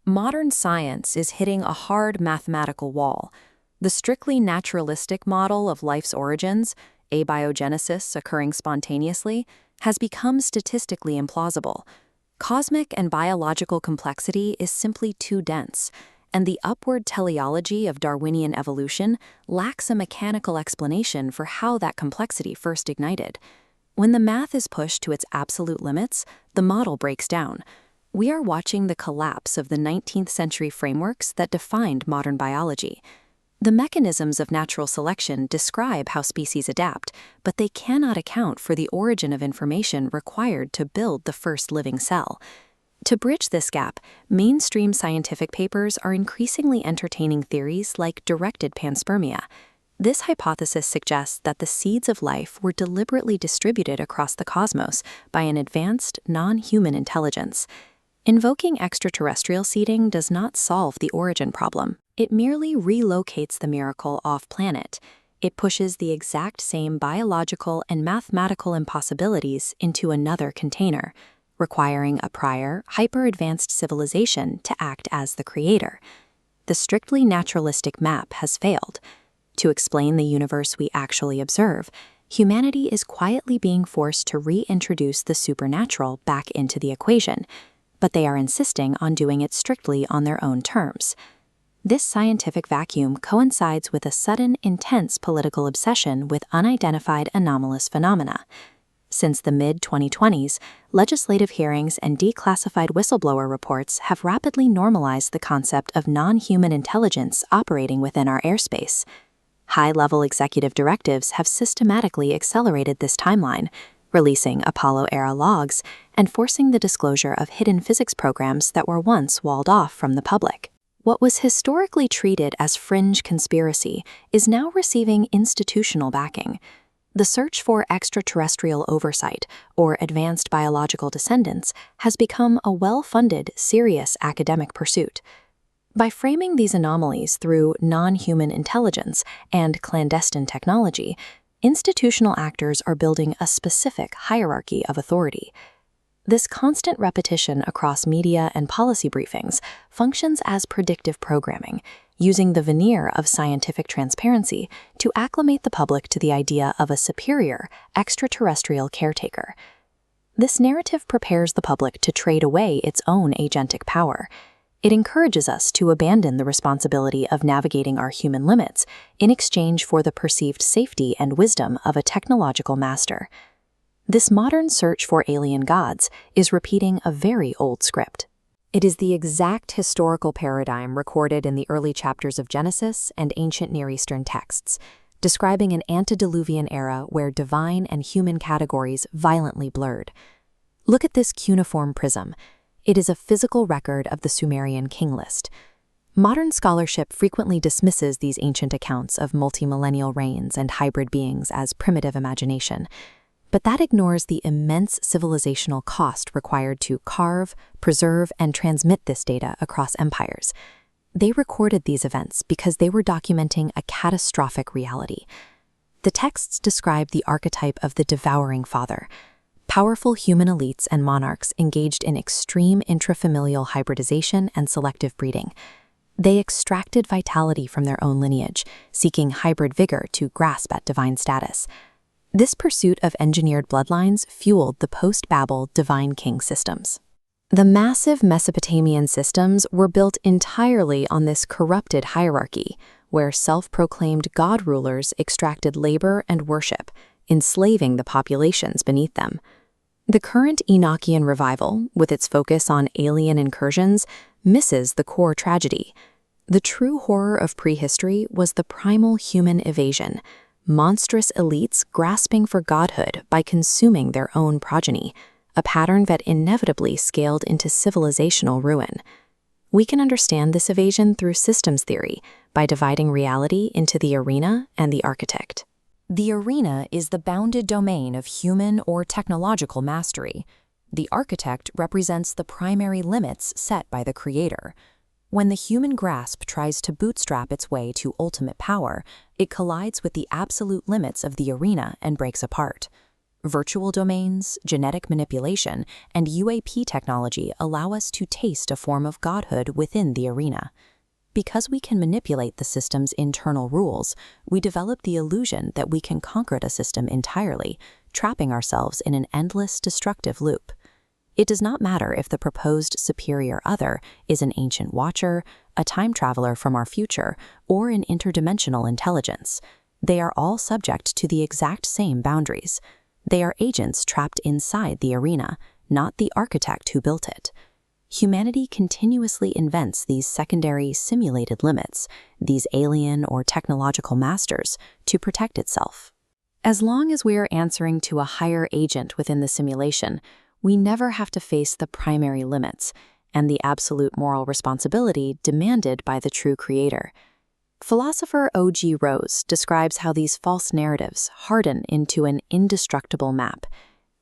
Modern science is hitting a hard mathematical wall. The strictly naturalistic model of life's origins, abiogenesis occurring spontaneously, has become statistically implausible. Cosmic and biological complexity is simply too dense, and the upward teleology of Darwinian evolution lacks a mechanical explanation for how that complexity first ignited. When the math is pushed to its absolute limits, the model breaks down. We are watching the collapse of the 19th century frameworks that defined modern biology. The mechanisms of natural selection describe how species adapt, but they cannot account for the origin of information required to build the first living cell. To bridge this gap, mainstream scientific papers are increasingly entertaining theories like directed panspermia. This hypothesis suggests that the seeds of life were deliberately distributed across the cosmos by an advanced, non-human intelligence. Invoking extraterrestrial seeding does not solve the origin problem. It merely relocates the miracle off-planet. It pushes the exact same biological and mathematical impossibilities into another container, requiring a prior, hyper-advanced civilization to act as the creator. The strictly naturalistic map has failed. To explain the universe we actually observe, humanity is quietly being forced to reintroduce the supernatural back into the equation, but they are insisting on doing it strictly on their own terms. This scientific vacuum coincides with a sudden, intense political obsession with unidentified anomalous phenomena. Since the mid-2020s, legislative hearings and declassified whistleblower reports have rapidly normalized the concept of non-human intelligence operating within our airspace. High-level executive directives have systematically accelerated this timeline, releasing Apollo-era logs and forcing the disclosure of hidden physics programs that were once walled off from the public. What was historically treated as fringe conspiracy is now receiving institutional backing. The search for extraterrestrial oversight, or advanced biological descendants, has become a well-funded, serious academic pursuit. By framing these anomalies through non-human intelligence and clandestine technology, institutional actors are building a specific hierarchy of authority. This constant repetition across media and policy briefings functions as predictive programming, using the veneer of scientific transparency to acclimate the public to the idea of a superior, extraterrestrial caretaker. This narrative prepares the public to trade away its own agentic power. It encourages us to abandon the responsibility of navigating our human limits in exchange for the perceived safety and wisdom of a technological master. This modern search for alien gods is repeating a very old script. It is the exact historical paradigm recorded in the early chapters of Genesis and ancient Near Eastern texts, describing an antediluvian era where divine and human categories violently blurred. Look at this cuneiform prism. It is a physical record of the Sumerian king list. Modern scholarship frequently dismisses these ancient accounts of multimillennial reigns and hybrid beings as primitive imagination, but that ignores the immense civilizational cost required to carve, preserve, and transmit this data across empires. They recorded these events because they were documenting a catastrophic reality. The texts describe the archetype of the devouring father. Powerful human elites and monarchs engaged in extreme intrafamilial hybridization and selective breeding. They extracted vitality from their own lineage, seeking hybrid vigor to grasp at divine status. This pursuit of engineered bloodlines fueled the post-Babel divine king systems. The massive Mesopotamian systems were built entirely on this corrupted hierarchy, where self-proclaimed god rulers extracted labor and worship, enslaving the populations beneath them. The current Enochian revival, with its focus on alien incursions, misses the core tragedy. The true horror of prehistory was the primal human evasion, monstrous elites grasping for godhood by consuming their own progeny, a pattern that inevitably scaled into civilizational ruin. We can understand this evasion through systems theory by dividing reality into the arena and the architect. The arena is the bounded domain of human or technological mastery. The architect represents the primary limits set by the creator. When the human grasp tries to bootstrap its way to ultimate power, it collides with the absolute limits of the arena and breaks apart. Virtual domains, genetic manipulation, and UAP technology allow us to taste a form of godhood within the arena. Because we can manipulate the system's internal rules, we develop the illusion that we can conquer the system entirely, trapping ourselves in an endless, destructive loop. It does not matter if the proposed superior other is an ancient watcher, a time traveler from our future, or an interdimensional intelligence. They are all subject to the exact same boundaries. They are agents trapped inside the arena, not the architect who built it. Humanity continuously invents these secondary simulated limits, these alien or technological masters, to protect itself. As long as we are answering to a higher agent within the simulation, we never have to face the primary limits and the absolute moral responsibility demanded by the true creator. Philosopher O.G. Rose describes how these false narratives harden into an indestructible map.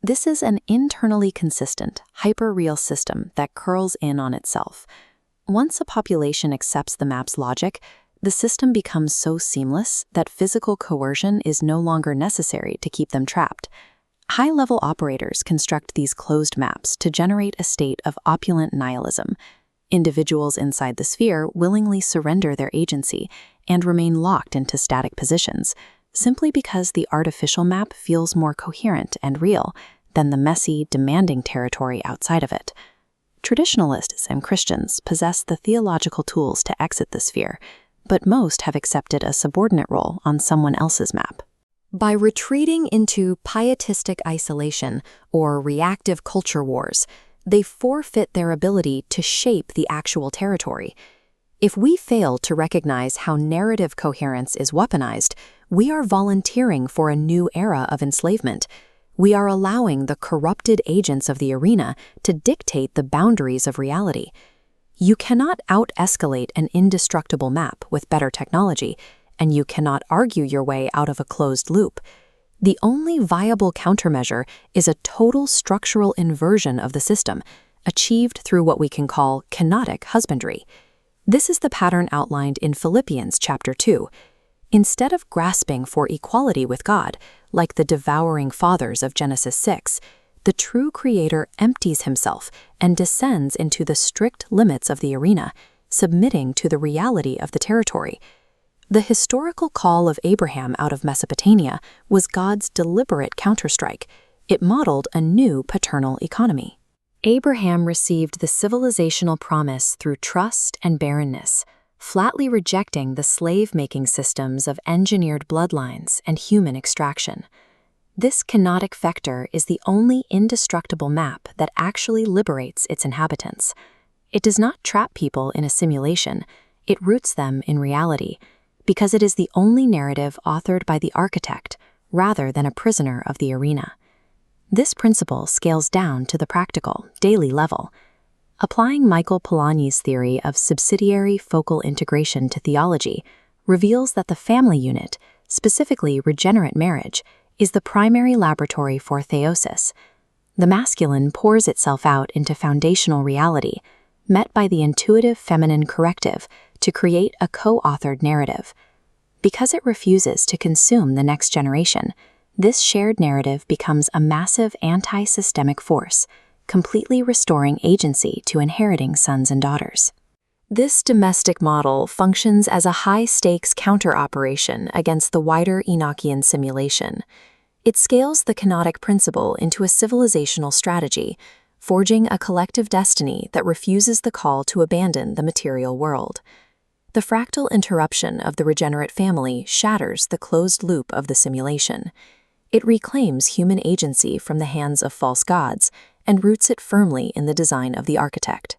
This is an internally consistent, hyper-real system that curls in on itself. Once a population accepts the map's logic, the system becomes so seamless that physical coercion is no longer necessary to keep them trapped. High-level operators construct these closed maps to generate a state of opulent nihilism. Individuals inside the sphere willingly surrender their agency and remain locked into static positions, simply because the artificial map feels more coherent and real than the messy, demanding territory outside of it. Traditionalists and Christians possess the theological tools to exit the sphere, but most have accepted a subordinate role on someone else's map. By retreating into pietistic isolation or reactive culture wars, they forfeit their ability to shape the actual territory. If we fail to recognize how narrative coherence is weaponized, we are volunteering for a new era of enslavement. We are allowing the corrupted agents of the arena to dictate the boundaries of reality. You cannot out-escalate an indestructible map with better technology, and you cannot argue your way out of a closed loop. The only viable countermeasure is a total structural inversion of the system, achieved through what we can call kenotic husbandry. This is the pattern outlined in Philippians chapter 2. Instead of grasping for equality with God, like the devouring fathers of Genesis 6, the true creator empties himself and descends into the strict limits of the arena, submitting to the reality of the territory. The historical call of Abraham out of Mesopotamia was God's deliberate counterstrike. It modeled a new paternal economy. Abraham received the civilizational promise through trust and barrenness, flatly rejecting the slave-making systems of engineered bloodlines and human extraction. This kenotic vector is the only indestructible map that actually liberates its inhabitants. It does not trap people in a simulation, it roots them in reality, because it is the only narrative authored by the architect rather than a prisoner of the arena. This principle scales down to the practical, daily level. Applying Michael Polanyi's theory of subsidiary focal integration to theology reveals that the family unit, specifically regenerate marriage, is the primary laboratory for theosis. The masculine pours itself out into foundational reality, met by the intuitive feminine corrective to create a co-authored narrative. Because it refuses to consume the next generation, this shared narrative becomes a massive anti-systemic force, completely restoring agency to inheriting sons and daughters. This domestic model functions as a high-stakes counter-operation against the wider Enochian simulation. It scales the kenotic principle into a civilizational strategy, forging a collective destiny that refuses the call to abandon the material world. The fractal interruption of the regenerate family shatters the closed loop of the simulation. It reclaims human agency from the hands of false gods and roots it firmly in the design of the architect.